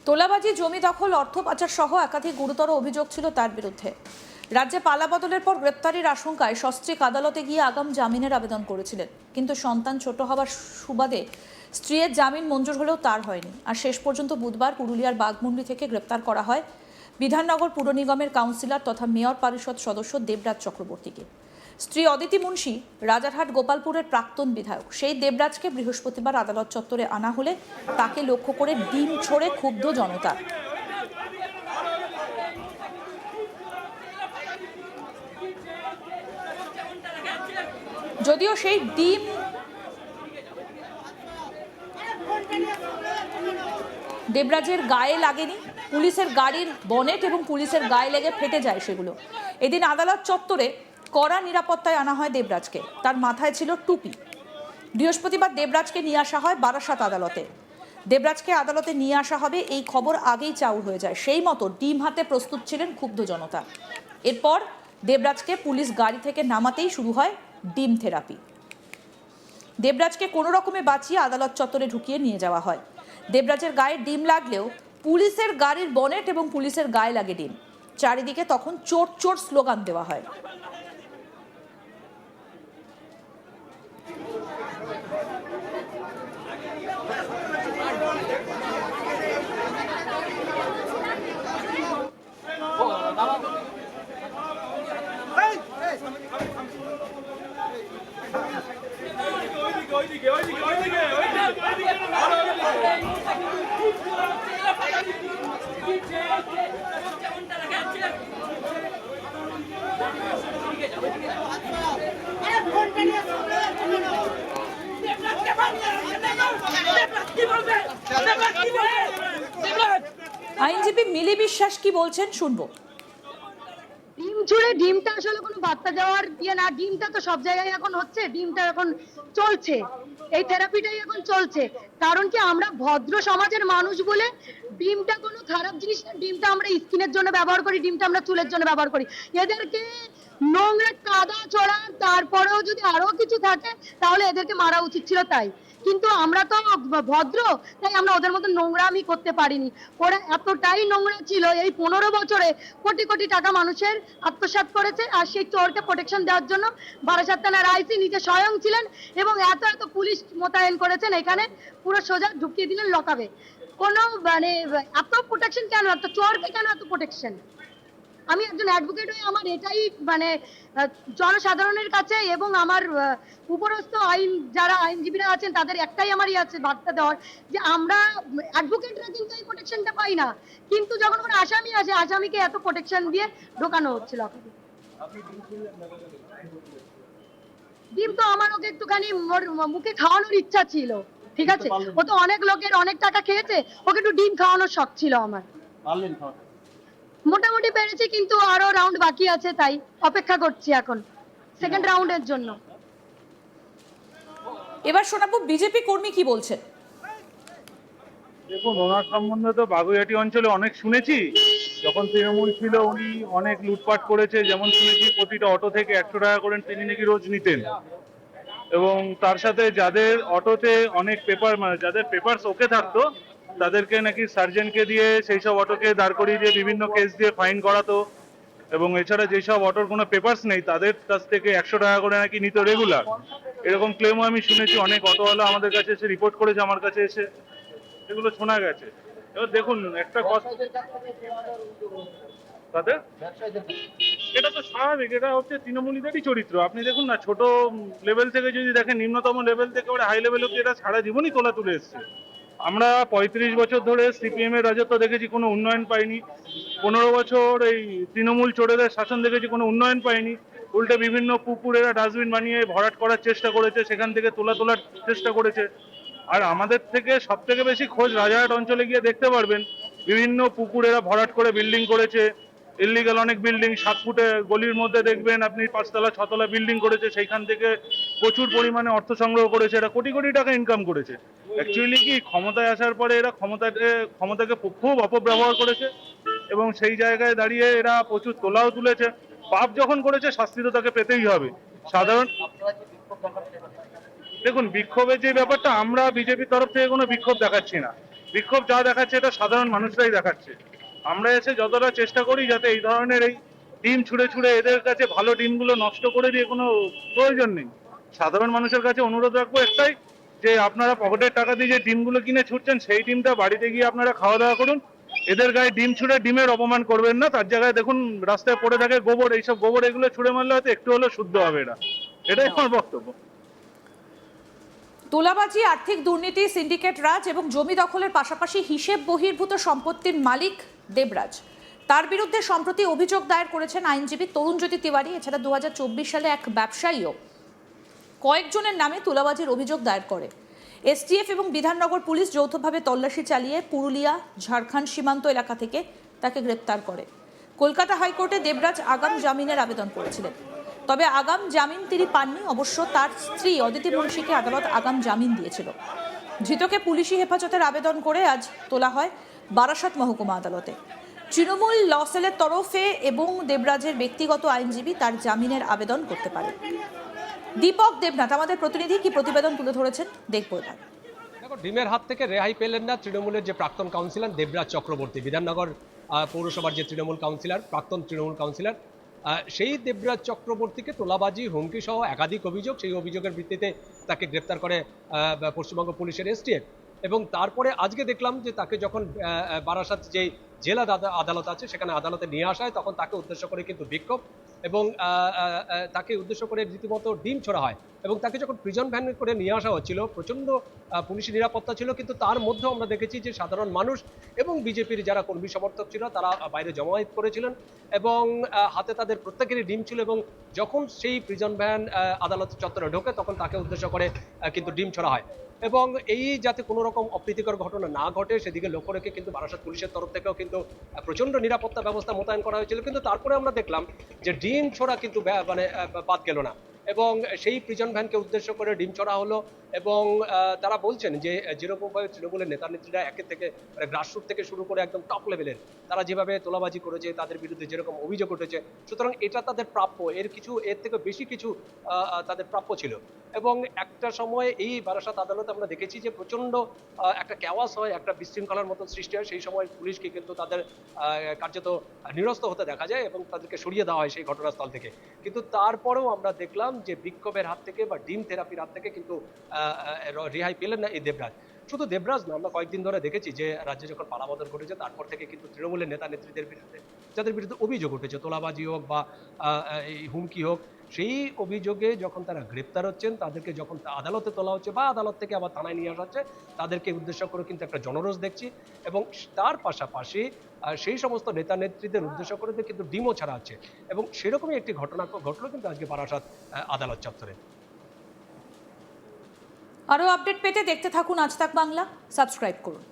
তোলাবাজি, জমি দখল, অর্থ পাচার সহ একাধিক গুরুতর অভিযোগ ছিল তার বিরুদ্ধে। রাজ্যে পালাবদলের পর গ্রেপ্তারির আশঙ্কায় সস্ত্রীক আদালতে গিয়ে আগাম জামিনের আবেদন করেছিলেন, কিন্তু সন্তান ছোট হওয়ার সুবাদে স্ত্রীর জামিন মঞ্জুর হলেও তার হয়নি। আর শেষ পর্যন্ত বুধবার পুরুলিয়ার বাঘমুন্ডি থেকে গ্রেপ্তার করা হয় বিধাননগর পুর নিগমের কাউন্সিলর তথা মেয়র পরিষদ সদস্য দেবরাজ চক্রবর্তীকে। স্ত্রী অদিতি মুন্সি রাজারহাট গোপালপুরের প্রাক্তন বিধায়ক। সেই দেবরাজকে বৃহস্পতিবার আদালত চত্বরে আনা হলে তাকে লক্ষ্য করে ডিম ছড়ে ক্ষুব্ধ জনতা। যদিও সেই ডিম দেবরাজের গায়ে লাগেনি, পুলিশের গাড়ির বনেট এবং পুলিশের গায়ে লেগে ফেটে যায় সেগুলো। এদিন আদালত চত্বরে কড়া নিরাপত্তায় আনা হয় দেবরাজকে। তার মাথায় ছিল টুপি। বৃহস্পতিবার দেবরাজকে নিয়ে আসা হয় বারাসাত আদালতে। দেবরাজকে আদালতে নিয়ে আসা হবে এই খবর আগেই চাউর হয়ে যায়। সেই মতো ডিম হাতে প্রস্তুত ছিলেন ক্ষুব্ধ জনতা। এরপর দেবরাজকে পুলিশ গাড়ি থেকে নামাতেই শুরু হয় ডিম থেরাপি। দেবরাজকে কোনো রকমে বাঁচিয়ে আদালত চত্বরে ঢুকিয়ে নিয়ে যাওয়া হয়। দেবরাজের গায়ে ডিম লাগলেও পুলিশের গাড়ির বনেট এবং পুলিশের গায়ে লাগে ডিম। চারিদিকে তখন চোর চোর স্লোগান দেওয়া হয়। আইনজীবী মিলি বিশ্বাস কি বলছেন শুনবো। ডিম ছুঁড়ে ডিমটা আসলে কোনো বার্তা দেওয়ার ইয়ে না, ডিমটা তো সব জায়গায় এখন হচ্ছে, ডিমটা এখন চলছে, এই থেরাপিটাই এখন চলছে। কারণ কি, আমরা ভদ্র সমাজের মানুষ বলে ডিমটা কোনো খারাপ জিনিস না। ডিমটা আমরা স্কিনের জন্য ব্যবহার করি, ডিমটা আমরা চুলের জন্য ব্যবহার করি। এদেরকে নোংরা কাদা ছড়া, তারপরেও যদি আরো কিছু থাকে তাহলে এদেরকে মারা উচিত ছিল। তাই কিন্তু আমরা তো ভদ্র, তাই আমরা ওদের মতো নোংরামি করতে পারিনি। ওরা এতটাই নোংরা ছিল, এই 15 বছরে কোটি কোটি টাকা মানুষের আত্মসাৎ করেছে। আর সেই চোরকে প্রোটেকশন দেওয়ার জন্য বারাসাত থানার আইসি নিজে স্বয়ং ছিলেন এবং এত এত পুলিশ মোতায়েন করেছেন, এখানে পুরো সোজা ঢুকিয়ে দিলেন লকাবে। কোনো মানে এত প্রোটেকশন কেন, একটা চোরকে কেন এত প্রোটেকশন? আমি একজন অ্যাডভোকেট হয়ে আমার এটাই মানে জনসাধারণের কাছে এবং আমার উপরস্থ যারা আইনজীবীরা আছেন তাদের একটাই আমারই আছে বার্তা দেওয়ার, যে আমরা অ্যাডভোকেটরা কিন্তু এই প্রোটেকশনটা পাই না, কিন্তু যখন কোনো আসামি আসে আসামিকে এত প্রোটেকশন দিয়ে ঢোকানো হচ্ছিল। ডিম তো আমার ওকে একটুখানি মুখে খাওয়ানোর ইচ্ছা ছিল, ঠিক আছে? ও তো অনেক লোকের অনেক টাকা খেয়েছে, ওকে একটু ডিম খাওয়ানোর শখ ছিল আমার। মোটামুটি পেরেছি, কিন্তু আরো রাউন্ড বাকি আছে, তাই অপেক্ষা করছি এখন সেকেন্ড রাউন্ডের জন্য। এবার শোনাবো বিজেপি কর্মী কি বলছেন। দেখুন, ওনার সম্বন্ধে তো বাগুইআটি অঞ্চলে অনেক শুনেছি। যখন তৃণমূল ছিল উনি অনেক লুটপাট করেছে, যেমন শুনেছি প্রতিটা অটো থেকে 100 টাকা করে তিনি নাকি রোজ নিতেন। এবং তার সাথে যাদের অটোতে অনেক পেপার, মানে যাদের পেপারস ওকে থাকতো, তাদেরকে নাকি সার্জেন্টকে দিয়ে সেই সব অটোকে দাঁড় করিয়ে দিয়ে বিভিন্ন কেস দিয়ে ফাইন করাতো। এবং এছাড়া যেসব অটোর কোনো পেপারস নেই তাদের কাছ থেকে 100 টাকা করে নাকি নিত রেগুলার। এরকম ক্লেমও আমি শুনেছি। অনেক অটোওয়ালা আমাদের কাছে এসে রিপোর্ট করেছে, আমার কাছে এসে এগুলো শোনা গেছে। এবার দেখুন, একটা কথা, তাদের এটা তো স্বাভাবিক, এটা হচ্ছে তৃণমূলীদেরই চরিত্র। আপনি দেখুন না, ছোট লেভেল থেকে যদি দেখেন, নিম্নতম লেভেল থেকে ওরা হাই লেভেল অব্দি এরা সারা জীবনই তোলা তুলে এসছে। আমরা 35 বছর ধরে সিপিএম এর রাজত্ব দেখেছি, কোনো উন্নয়ন পাইনি। 15 বছর এই তৃণমূল চোরেদের শাসন দেখেছি, কোনো উন্নয়ন পাইনি। উল্টে বিভিন্ন পুকুরেরা ডাস্টবিন বানিয়ে ভরাট করার চেষ্টা করেছে, সেখান থেকে তোলার চেষ্টা করেছে। আর আমাদের থেকে সব থেকে বেশি খোঁজ রাজারহাট অঞ্চলে গিয়ে দেখতে পারবেন, বিভিন্ন পুকুরেরা ভরাট করে বিল্ডিং করেছে, ইল্লিগাল অনেক বিল্ডিং। 7 ফুটে গলির মধ্যে দেখবেন আপনি 5 তলা 6 তলা বিল্ডিং করেছে, সেইখান থেকে প্রচুর পরিমাণে অর্থ সংগ্রহ করেছে, এরা কোটি কোটি টাকা ইনকাম করেছে। অ্যাকচুয়ালি কি, ক্ষমতায় আসার পরে এরা ক্ষমতাকে খুব অপব্যবহার করেছে এবং সেই জায়গায় দাঁড়িয়ে এরা প্রচুর তোলাও তুলেছে। পাপ যখন করেছে শাস্তি তো তাকে পেতেই হবে। সাধারণ দেখুন, বিক্ষোভের যে ব্যাপারটা, আমরা বিজেপির তরফ থেকে কোনো বিক্ষোভ দেখাচ্ছি না। বিক্ষোভ যা দেখাচ্ছে এটা সাধারণ মানুষরাই দেখাচ্ছে। আমরা এসে যতটা চেষ্টা করি যাতে এই ধরনের এই ডিম ছুঁড়ে ছুঁড়ে এদের কাছে ভালো ডিমগুলো নষ্ট করে দিয়ে কোনো প্রয়োজন নেই। সাধারণ মানুষের কাছে অনুরোধ রাখবো একটাই, যে আপনারা পকেটের টাকা দিয়ে যে ডিমগুলো কিনে ছুটছেন সেই ডিমটা বাড়িতে গিয়ে আপনারা খাওয়া দাওয়া করুন। এদের গায়ে ডিম ছুঁড়ে ডিমের অপমান করবেন না। তার জায়গায় দেখুন রাস্তায় পড়ে থাকে গোবর, এইসব গোবর এগুলো ছুঁড়ে মারলে হয়তো একটু হলেও শুদ্ধ হবে এটা। এটাই আমার বক্তব্য। তোলাবাজি, আর্থিক দুর্নীতি, সিন্ডিকেট রাজ এবং জমি দখলের পাশাপাশি হিসেব বহির্ভূত সম্পত্তির মালিক দেবরাজ। তার বিরুদ্ধে সম্প্রতি অভিযোগ দায়ের করেছেন আইনজীবী তরুণজ্যোতি তিওয়ারি। এছাড়া 2024 সালে এক ব্যবসায়ীও কয়েকজনের নামে তোলাবাজির অভিযোগ দায়ের করে। এসটিএফ এবং বিধাননগর পুলিশ যৌথভাবে তল্লাশি চালিয়ে পুরুলিয়া ঝাড়খণ্ড সীমান্ত এলাকা থেকে তাকে গ্রেপ্তার করে। কলকাতা হাইকোর্টে দেবরাজ আগাম জামিনের আবেদন করেছিলেন, তবে আগাম জামিন তিনি পাননি। অবশ্য তার স্ত্রী অদিতি মুন্সিকে আদালত আগাম জামিন দিয়েছিল। ধৃতকে পুলিশি হেফাজতের আবেদন করে আজ তোলা হয় বারাসাত মহকুমা আদালতে। তৃণমূল ল সেলের তরফে এবং দেবরাজের ব্যক্তিগত আইনজীবী তার জামিনের আবেদন করতে পারে। দীপক দেবনাথ আমাদের প্রতিনিধি কি প্রতিবেদন তুলে ধরেছেন, দেখবো এবার। দেখো, ডিমের হাত থেকে রেহাই পেলেন না তৃণমূলের যে প্রাক্তন কাউন্সিলর দেবরাজ চক্রবর্তী। বিধাননগর পৌরসভার যে তৃণমূল কাউন্সিলর, প্রাক্তন তৃণমূল কাউন্সিলর, সেই দেবরাজ চক্রবর্তীকে তোলাবাজি, হুমকি সহ একাধিক অভিযোগ, সেই অভিযোগের ভিত্তিতে তাকে গ্রেপ্তার করে পশ্চিমবঙ্গ পুলিশের এসটিএফ। এবং তারপরে আজকে দেখলাম যে তাকে যখন বারাসাত যে জেলা আদালত আছে সেখানে আদালতে নিয়ে আসা হয়, তখন তাকে উদ্দেশ্য করে কিন্তু বিক্ষোভ এবং তাকে উদ্দেশ্য করে রীতিমতো ডিম ছোড়া হয়। এবং তাকে যখন প্রিজন ভ্যান করে নিয়ে আসা হচ্ছিল, প্রচণ্ড পুলিশি নিরাপত্তা ছিল, কিন্তু তার মধ্যেও আমরা দেখেছি যে সাধারণ মানুষ এবং বিজেপির যারা কর্মী সমর্থক ছিল তারা বাইরে জমায়েত করেছিলেন এবং হাতে তাদের প্রত্যেকেরই ডিম ছিল। এবং যখন সেই প্রিজন ভ্যান আদালত চত্বরে ঢোকে তখন তাকে উদ্দেশ্য করে কিন্তু ডিম ছোড়া হয়। এবং এই যাতে কোনো রকম অপ্রীতিকর ঘটনা না ঘটে সেদিকে লক্ষ্য রেখে কিন্তু বারাসাত পুলিশের তরফ থেকেও কিন্তু প্রচণ্ড নিরাপত্তা ব্যবস্থা মোতায়েন করা হয়েছিল। কিন্তু তারপরে আমরা দেখলাম যে ডিম ছোড়া কিন্তু মানে বাদ গেল না এবং সেই প্রিজন ভ্যানকে উদ্দেশ্য করে ডিম ছোড়া হলো। এবং তারা বলছেন যে যেরকমভাবে তৃণমূলের নেতা নেত্রীরা একের থেকে মানে গ্রাসরুট থেকে শুরু করে একদম টপ লেভেলের তারা যেভাবে তোলাবাজি করেছে, তাদের বিরুদ্ধে যেরকম অভিযোগ উঠেছে, সুতরাং এটা তাদের প্রাপ্য, এর থেকে বেশি কিছু তাদের প্রাপ্য ছিল। এবং একটা সময় এই বারাসাত আদালতে আমরা দেখেছি যে প্রচণ্ড একটা ক্যাওয়াস হয়, একটা বিশৃঙ্খলার মতো সৃষ্টি হয়। সেই সময় পুলিশকে কিন্তু তাদের কার্যত নিরস্ত হতে দেখা যায় এবং তাদেরকে সরিয়ে দেওয়া হয় সেই ঘটনাস্থল থেকে। কিন্তু তারপরেও আমরা দেখলাম যে বিক্ষোভের হাত থেকে বা ডিম থেরাপির হাত থেকে কিন্তু রেহাই পেলেন না এই দেবরাজ। শুধু দেবরাজ না, আমরা কয়েকদিন ধরে দেখেছি যে রাজ্যে যখন পালাবদল ঘটেছে তারপর থেকে কিন্তু তৃণমূলের নেতা নেত্রীদের বিরুদ্ধে, যাদের বিরুদ্ধে অভিযোগ উঠেছে, তোলাবাজি হোক বা এই হুমকি হোক, সেই অভিযোগে যখন তারা গ্রেপ্তার হচ্ছেন, তাদেরকে যখন আদালতে তোলা হচ্ছে বা আদালত থেকে আবার থানায় নিয়ে আসা হচ্ছে, তাদেরকে উদ্দেশ্য করে কিন্তু একটা জনরোষ দেখছি। এবং তার পাশাপাশি সেই সমস্ত নেতা নেত্রীদের উদ্দেশ্য করে কিন্তু ডিমও ছাড়া হচ্ছে। এবং সেরকমই একটি ঘটনা ঘটলো কিন্তু আজকে বারাসাত আদালত চত্বরে। আরও আপডেট পেতে দেখতে থাকুন আজ তাক বাংলা, সাবস্ক্রাইব করুন।